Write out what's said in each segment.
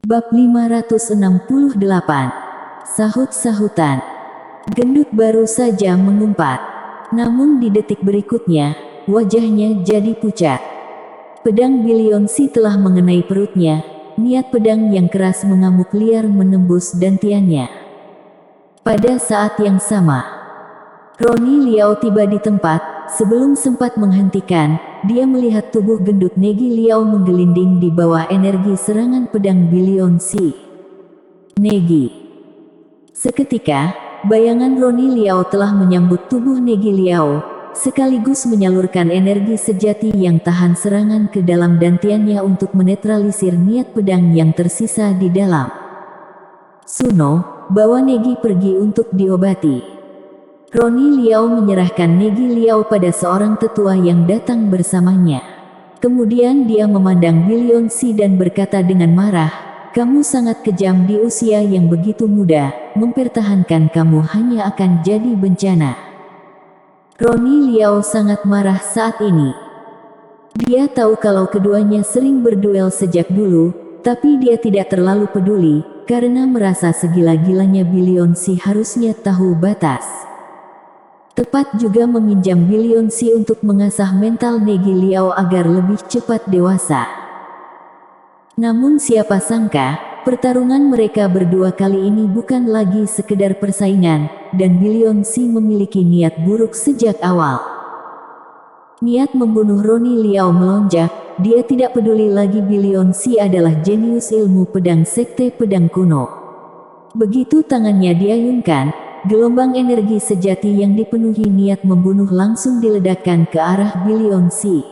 Bab 568. Sahut-sahutan. Gendut baru saja mengumpat. Namun di detik berikutnya, wajahnya jadi pucat. Pedang Bilionsi telah mengenai perutnya, niat pedang yang keras mengamuk liar menembus dantiannya. Pada saat yang sama, Roni Liao tiba di tempat. Sebelum sempat menghentikan, dia melihat tubuh gendut Negi Liao menggelinding di bawah energi serangan pedang Bilionsi. Negi. Seketika, bayangan Roni Liao telah menyambut tubuh Negi Liao, sekaligus menyalurkan energi sejati yang tahan serangan ke dalam dantiannya untuk menetralisir niat pedang yang tersisa di dalam. Suno, bawa Negi pergi untuk diobati. Roni Liao menyerahkan Negi Liao pada seorang tetua yang datang bersamanya. Kemudian dia memandang Bilionsi dan berkata dengan marah, "Kamu sangat kejam di usia yang begitu muda, mempertahankan kamu hanya akan jadi bencana." Roni Liao sangat marah saat ini. Dia tahu kalau keduanya sering berduel sejak dulu, tapi dia tidak terlalu peduli, karena merasa segila-gilanya Bilionsi harusnya tahu batas. Tepat juga meminjam Bilionsi untuk mengasah mental Negi Liao agar lebih cepat dewasa. Namun siapa sangka, pertarungan mereka berdua kali ini bukan lagi sekedar persaingan, dan Bilionsi memiliki niat buruk sejak awal. Niat membunuh Roni Liao melonjak, dia tidak peduli lagi Bilionsi adalah jenius ilmu pedang sekte pedang kuno. Begitu tangannya diayunkan, gelombang energi sejati yang dipenuhi niat membunuh langsung diledakkan ke arah Bilionsi.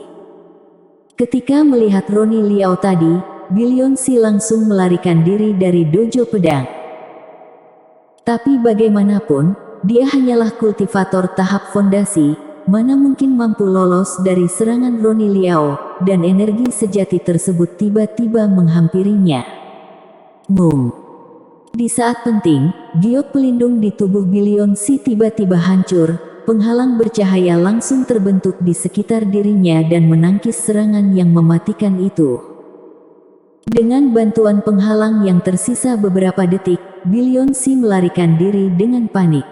Ketika melihat Roni Liao tadi, Bilionsi langsung melarikan diri dari dojo pedang. Tapi bagaimanapun, dia hanyalah kultivator tahap fondasi, mana mungkin mampu lolos dari serangan Roni Liao, dan energi sejati tersebut tiba-tiba menghampirinya. Di saat penting, giok pelindung di tubuh Bilionsi tiba-tiba hancur, penghalang bercahaya langsung terbentuk di sekitar dirinya dan menangkis serangan yang mematikan itu. Dengan bantuan penghalang yang tersisa beberapa detik, Bilionsi melarikan diri dengan panik.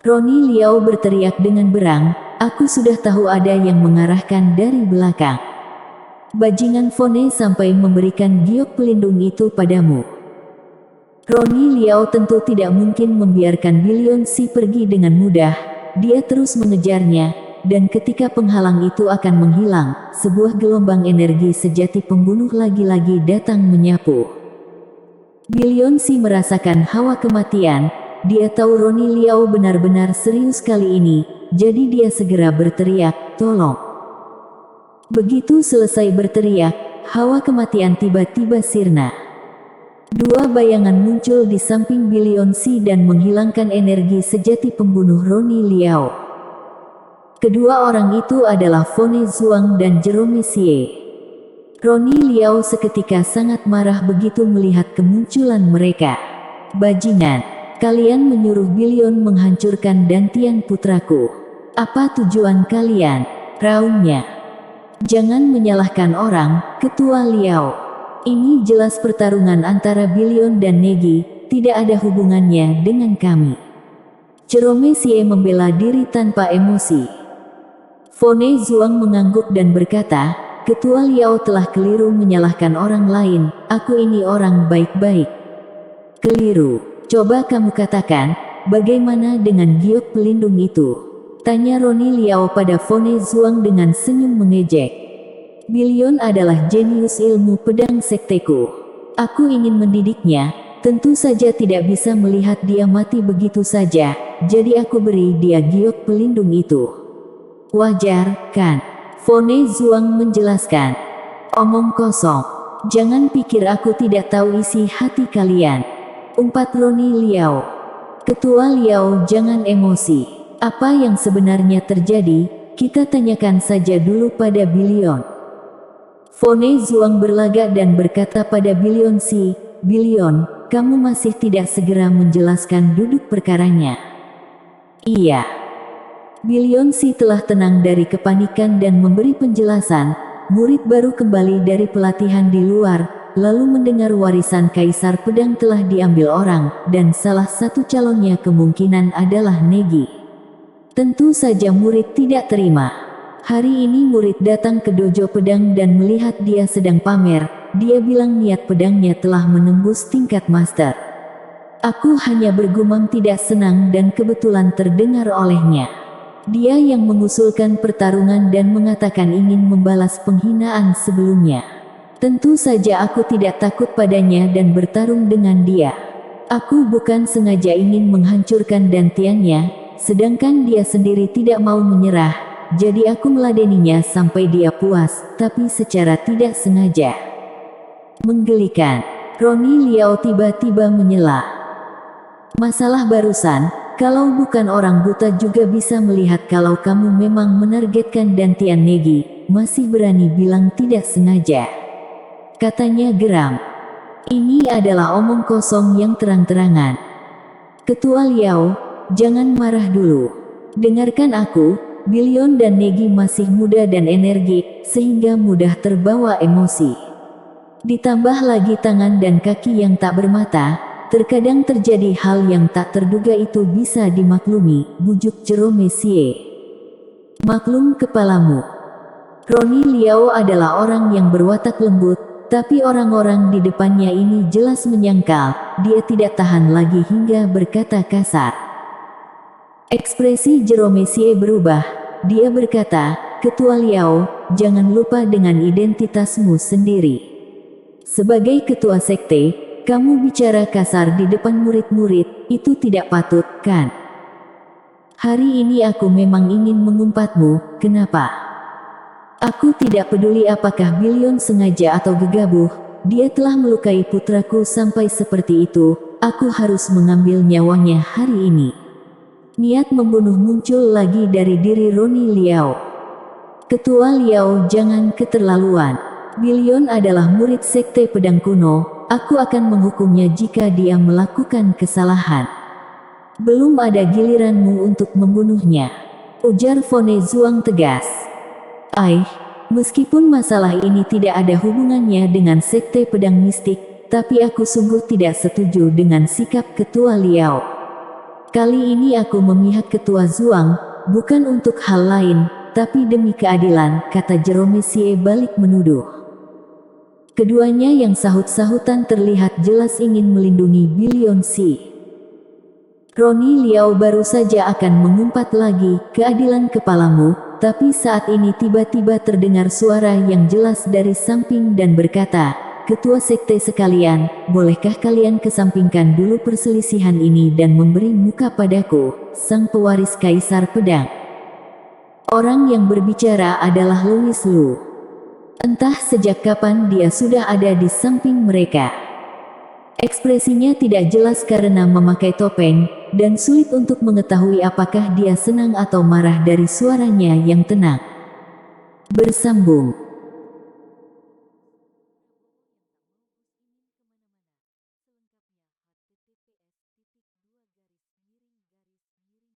Roni Liao berteriak dengan berang, "Aku sudah tahu ada yang mengarahkan dari belakang. Bajingan Fone sampai memberikan giok pelindung itu padamu." Roni Liao tentu tidak mungkin membiarkan Bilionsi pergi dengan mudah. Dia terus mengejarnya, dan ketika penghalang itu akan menghilang, sebuah gelombang energi sejati pembunuh lagi-lagi datang menyapu. Bilionsi merasakan hawa kematian. Dia tahu Roni Liao benar-benar serius kali ini, jadi dia segera berteriak, "Tolong!" Begitu selesai berteriak, hawa kematian tiba-tiba sirna. Dua bayangan muncul di samping Bilionsi dan menghilangkan energi sejati pembunuh Roni Liao. Kedua orang itu adalah Fone Zhuang dan Jerome Xie. Roni Liao seketika sangat marah begitu melihat kemunculan mereka. "Bajingan, kalian menyuruh Bilion menghancurkan dantian putraku. Apa tujuan kalian?" raungnya. "Jangan menyalahkan orang, Ketua Liao. Ini jelas pertarungan antara Bilion dan Negi, tidak ada hubungannya dengan kami." Jerome Xie membela diri tanpa emosi. Fone Zhuang mengangguk dan berkata, "Ketua Liao telah keliru menyalahkan orang lain, aku ini orang baik-baik." "Keliru? Coba kamu katakan, bagaimana dengan giok pelindung itu?" tanya Roni Liao pada Fone Zhuang dengan senyum mengejek. "Bilion adalah jenius ilmu pedang sekteku. Aku ingin mendidiknya, tentu saja tidak bisa melihat dia mati begitu saja, jadi aku beri dia giok pelindung itu." "Wajar, kan?" Fone Zhuang menjelaskan. "Omong kosong. Jangan pikir aku tidak tahu isi hati kalian," umpat Roni Liao. "Ketua Liao, jangan emosi. Apa yang sebenarnya terjadi, kita tanyakan saja dulu pada Bilion." Fone Zhuang berlagak dan berkata pada Bilionsi, "Bilion, kamu masih tidak segera menjelaskan duduk perkaranya?" "Iya." Bilionsi telah tenang dari kepanikan dan memberi penjelasan. Murid baru kembali dari pelatihan di luar, lalu mendengar warisan Kaisar Pedang telah diambil orang, dan salah satu calonnya kemungkinan adalah Negi. Tentu saja murid tidak terima. Hari ini murid datang ke dojo pedang dan melihat dia sedang pamer. Dia bilang niat pedangnya telah menembus tingkat master. Aku hanya bergumam tidak senang dan kebetulan terdengar olehnya. Dia yang mengusulkan pertarungan dan mengatakan ingin membalas penghinaan sebelumnya. Tentu saja aku tidak takut padanya dan bertarung dengan dia. Aku bukan sengaja ingin menghancurkan dantiannya, sedangkan dia sendiri tidak mau menyerah. Jadi aku meladeninya sampai dia puas, tapi secara tidak sengaja. Menggelikan. Roni Liao tiba-tiba menyela. Masalah barusan. Kalau bukan orang buta juga bisa melihat kalau kamu memang menargetkan dantian Negi, masih berani bilang tidak sengaja. Katanya geram. Ini adalah omong kosong yang terang-terangan. Ketua Liao, jangan marah dulu. Dengarkan aku, Billion dan Negi masih muda dan energik, sehingga mudah terbawa emosi. Ditambah lagi tangan dan kaki yang tak bermata. Terkadang terjadi hal yang tak terduga itu bisa dimaklumi, bujuk Jerome Sie. Maklum kepalamu. Roni Liao adalah orang yang berwatak lembut, tapi orang-orang di depannya ini jelas menyangkal, dia tidak tahan lagi hingga berkata kasar. Ekspresi Jerome Sie berubah, dia berkata, Ketua Liao, jangan lupa dengan identitasmu sendiri. Sebagai ketua sekte, kamu bicara kasar di depan murid-murid, itu tidak patut, kan? Hari ini aku memang ingin mengumpatmu, kenapa? Aku tidak peduli apakah Billion sengaja atau gegabah, dia telah melukai putraku sampai seperti itu, aku harus mengambil nyawanya hari ini. Niat membunuh muncul lagi dari diri Roni Liao. Ketua Liao, jangan keterlaluan. Billion adalah murid sekte pedang kuno. Aku akan menghukumnya jika dia melakukan kesalahan. Belum ada giliranmu untuk membunuhnya, ujar Fone Zuang tegas. Meskipun masalah ini tidak ada hubungannya dengan sekte pedang mistik, tapi aku sungguh tidak setuju dengan sikap Ketua Liao. Kali ini aku memihak Ketua Zuang, bukan untuk hal lain, tapi demi keadilan, kata Jerome Sie balik menuduh. Keduanya yang sahut-sahutan terlihat jelas ingin melindungi Billion Si. Roni Liao baru saja akan mengumpat lagi, keadilan kepalamu, tapi saat ini tiba-tiba terdengar suara yang jelas dari samping dan berkata, Ketua sekte sekalian, bolehkah kalian kesampingkan dulu perselisihan ini dan memberi muka padaku, sang pewaris Kaisar Pedang. Orang yang berbicara adalah Louis Lu. Entah sejak kapan dia sudah ada di samping mereka. Ekspresinya tidak jelas karena memakai topeng, dan sulit untuk mengetahui apakah dia senang atau marah dari suaranya yang tenang. Bersambung.